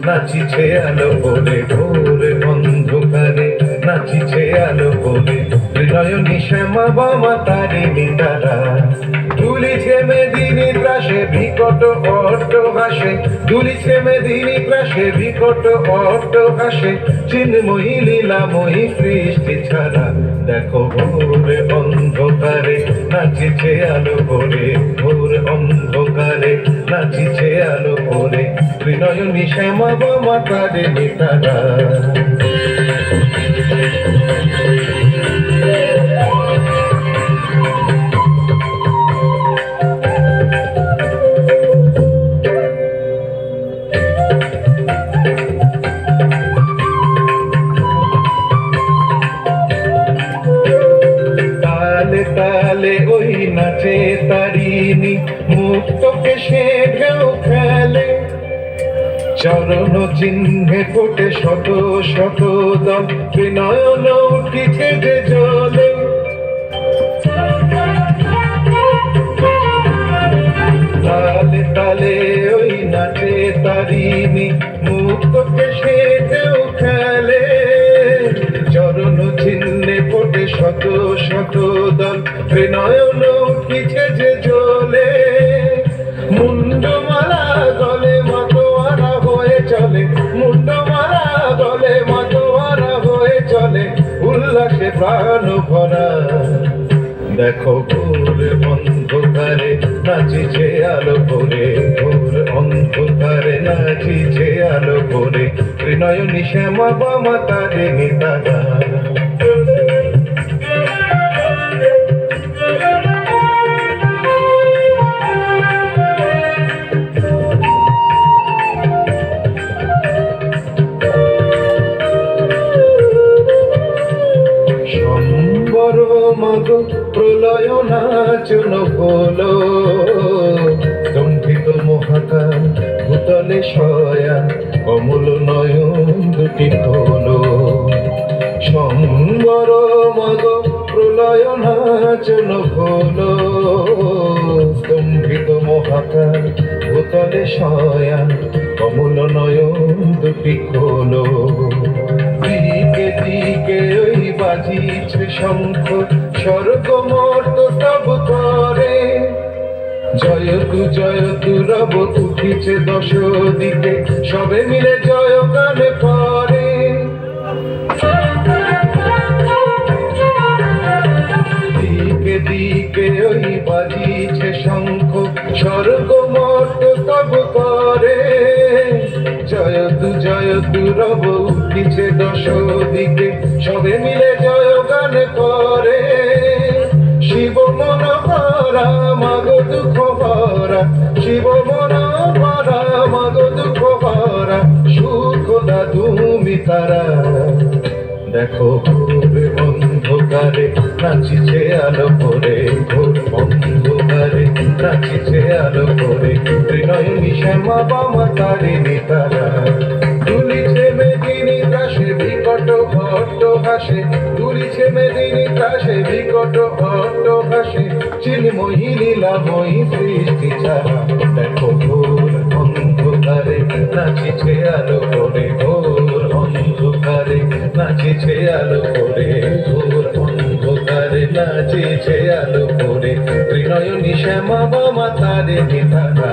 নাচিছে আলো করে ভোর অন্ধকারে, নাচিছে আলো করে নয়নী শ্যামা বামা তারিণী তারা। দুলিছে মেদিনী ত্রাসে বিকট অট্ট হাসে, দুলিছে মেদিনী ত্রাসে বিকট অট্ট হাসে, চিন্ময়ী লীলাময়ী সৃষ্টি ছাড়া। দেখো ভোর অন্ধকারে নাচিছে আলো করে, ভোর অন্ধকারে নাচিছে আলো করে ত্রিনয়নী শ্যামা বামা তারিণী তারা। তালে ওই নাচে তারিণী, মুক্ত কেশে ঢেউ খেলে, চরণ চিহ্নে ফোটে শত শত দল, ত্রিনয়ন উঠিছে যে জলে। তালে তালে ওই নাচে তারিণী, মুক্ত কেশে ঢেউ খেলে, চরণ চিহ্নে ফোটে শত শত দল, ত্রিনয়ন উঠিছে যে জলে। মুন্ডমালা গলে মাতোয়ারা হয়ে চলে, মুন্ডমালা গলে মাতোয়ারা হয়ে চলে, উল্লাসে প্রাণ ভরা। দেখো ভোর অন্ধকারে নাচিছে আলো করে, ভোর অন্ধকারে নাচিছে আলো করে ত্রিনয়নী শ্যামা বামা তারিণী তারা। সম্বর মগ প্রলয় নাচন হলো, স্তম্ভিত মহাকাল ভূতলে শয়া, কমল নয়ন দুটি হলো। সম্বর মগ প্রলয় নাচন হলো, স্তম্ভিত মহাকাল ভূতলে শয়া, কমল নয়ন দুটি হলো। দিকে দিকে ওই বাজিছে শঙ্খ, স্বর্গ মর্ত সব করে, জয়তু জয়তু রব উঠিছে দশ দিকে, সবে মিলে জয় গানে পরে। দিকে দিকে ওই বাজিছে শঙ্খ, স্বর্গ মর্ত সব করে, জয়তু জয়তু রব উঠিছে দশ দিকে, সবে মিলে জয় গান করে। শিব মন ভরা মাগ দুঃখ ভরা, শিব মন ভরা মাগ দুঃখ ভরা, সুখ দা তুমি তারা। দেখো ভোর অন্ধকারে নাচিছে আলো করে, ভোর অন্ধকারে নাচিছে আলো করে ত্রিনয়নী শ্যামা বামা তারিণী তারা। দুলিছে মেদিনী ত্রাসে বিকট অট্ট হাসে, দুলিছে মেদিনী ত্রাসে বিকট অট্ট হাসে, চিন্ময়ী লীলাময়ী সৃষ্টি ছাড়া। দেখো ভোর অন্ধকারে নাচিছে আলো করে, ভোর অন্ধকারে নাচিছে আলো করে, ভোর অন্ধকারে নাচিছে আলো করে ত্রিনয়নী শ্যামা বামা তারিণী তারা।